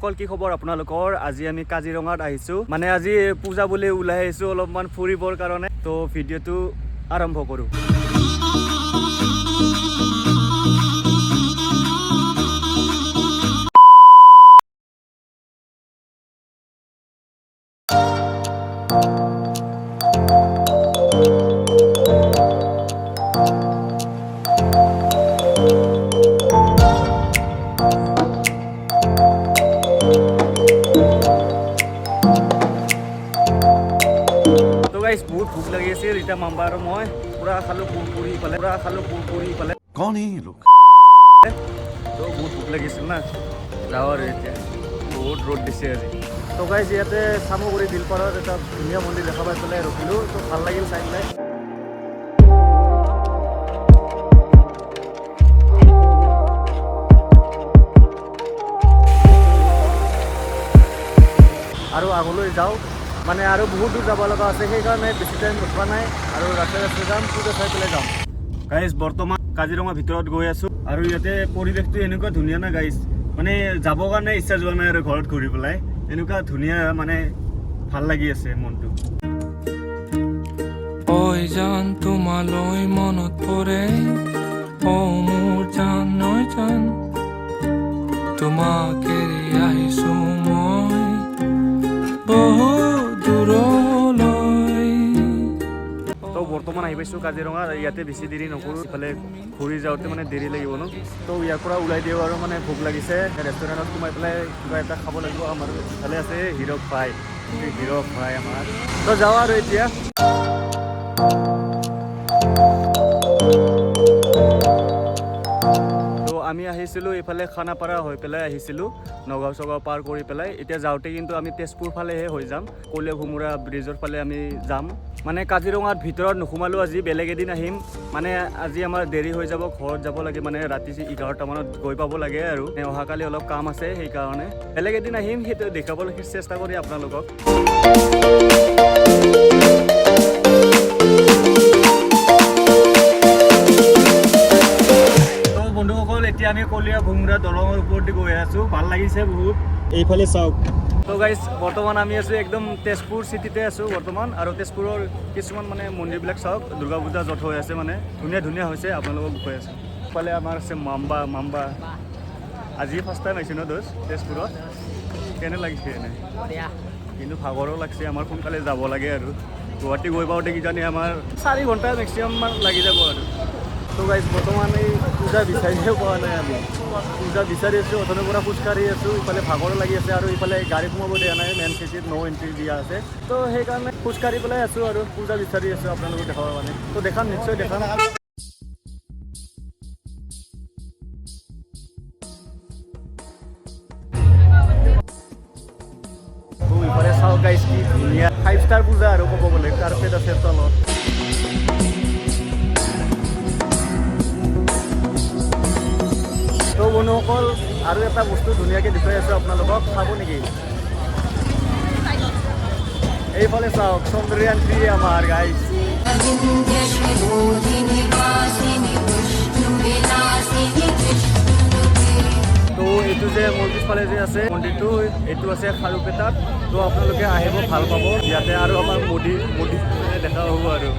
বন্ধুসকল কি খবৰ আপোনালোকৰ আজি আমি কাজিৰঙাত আহিছো মানে আজি পূজা বুলি ওলাই আহিছো অলপমান ফুৰিবৰ কাৰণে তো ভিডিঅ'টো আৰম্ভ কৰো बहुत भूख लगी है रीता मामा और मैं पूरा खालो कुरकुरी पाले कौन है ये लोग तो बहुत भूख लगी ना जाओ और बहुत रोड दिसे आज तो गाइस ইয়াতে সামগুৰি দিলপাৰত এটা ধুনীয়া মন্দিৰ দেখা পাই পেলাই ৰখিলো তো ভাল লাগিল চাই পেলাই আৰু আগলৈ যাও মানে আৰু বহুত দূৰ যাব লগা আছে সেই কাৰণে বেছি টাইম ৰখা নাই আৰু ৰাস্তাই যাম পূজা চাই পেলাই যাম গাইজ বৰ্তমান কাজিৰঙা ভিতৰত গৈ আছো আৰু ইয়াতে পৰিৱেশটো এনেকুৱা ধুনীয়া না গাইজ মানে যাব কাৰণে ইচ্ছা যোৱা নাই আৰু ঘৰত ঘূৰি পেলাই এনেকুৱা ধুনীয়া মানে ভাল লাগি আছে মনটো ঐ জান তোমালৈ মনত পৰে ও মোৰ জান নয় জান তোমাকে আহিছো মই বহু বৰ্তমান আহি পাইছোঁ কাজিৰঙা ইয়াতে বেছি দেৰি নকৰোঁ ইফালে ঘূৰি যাওঁতে মানে দেৰি লাগিব ন তো ইয়াৰ পৰা ওলাই দিওঁ আৰু মানে ভোক লাগিছে ৰেষ্টুৰেণ্টত সোমাই পেলাই কিবা এটা খাব লাগিব আমাৰ ইফালে আছে হিৰক ফ্ৰাই আমাৰ তো যাওঁ আৰু এতিয়া আমি আহিছিলোঁ এইফালে খানাপাৰা হৈ পেলাই আহিছিলোঁ নগাঁও চগাঁও পাৰ কৰি পেলাই এতিয়া যাওঁতে কিন্তু আমি তেজপুৰ ফালেহে হৈ যাম কলীয়া ভোমোৰা ব্ৰিজৰ ফালে আমি যাম মানে কাজিৰঙাৰ ভিতৰত নোসোমালোঁ আজি বেলেগ এদিন আহিম মানে আজি আমাৰ দেৰি হৈ যাব ঘৰত যাব লাগে মানে ৰাতি 11টা মানত গৈ পাব লাগে আৰু অহাকালি অলপ কাম আছে সেইকাৰণে বেলেগ এদিন আহিম সেইটো দেখাবলৈ চেষ্টা কৰি আপোনালোকক এতিয়া আমি কলীয়া ভোমোৰা দলঙৰ ওপৰত দি গৈ আছো ভাল লাগিছে বহুত এইফালে চাওক তো গাইজ বৰ্তমান আমি আছো একদম তেজপুৰ চিটিতে আছো বৰ্তমান আৰু তেজপুৰৰ কিছুমান মানে মন্দিৰবিলাক চাওক দুৰ্গা পূজা য'ত হৈ আছে মানে ধুনীয়া হৈছে আপোনালোকক কৈ আছো ইফালে আমাৰ আছে মাম্বা আজি ফাৰ্ষ্ট টাইম আহিছোঁ ন দোষ তেজপুৰত কেনে লাগিছে এনে কিন্তু ভাগৰো লাগছে আমাৰ সোনকালে যাব লাগে আৰু গুৱাহাটী গৈ পাওঁতে কিজানি আমাৰ 4 ঘণ্টা মেক্সিমাম লাগি যাব আৰু তো গাইজ বৰ্তমান এই পূজা বিচাৰিহে পোৱা নাই আমি পূজা বিচাৰি আছোঁ অথনিৰ পৰা খোজকাঢ়ি আছোঁ ইফালে ভাগৰো লাগি আছে আৰু ইফালে গাড়ী সোমাব দিয়া নাই মেইন চিটিত ন' এণ্ট্ৰি দিয়া আছে তো সেইকাৰণে খোজকাঢ়ি পেলাই আছোঁ আৰু পূজা বিচাৰি আছোঁ আপোনালোকক দেখাবৰ কাৰণে তো দেখাম নিশ্চয় দেখাম তো ইফালে চাওক গাইজ কি ধুনীয়া 5 ষ্টাৰ পূজা আৰু ক'ব গ'লে কাৰ্পেট আছে তলত তো বন্ধুসকল আৰু এটা বস্তু ধুনীয়াকৈ দেখুৱাই আছোঁ আপোনালোকক চাব নেকি এইফালে চাওক চন্দ্ৰয়ান 3 আমাৰ গাইজ তো এইটো যে মোৰ পিছফালে যে আছে মন্দিৰটো এইটো আছে খাৰুপেটাত তো আপোনালোকে আহিব ভাল পাব ইয়াতে আৰু আমাৰ মোদী দেখা হ'ব আৰু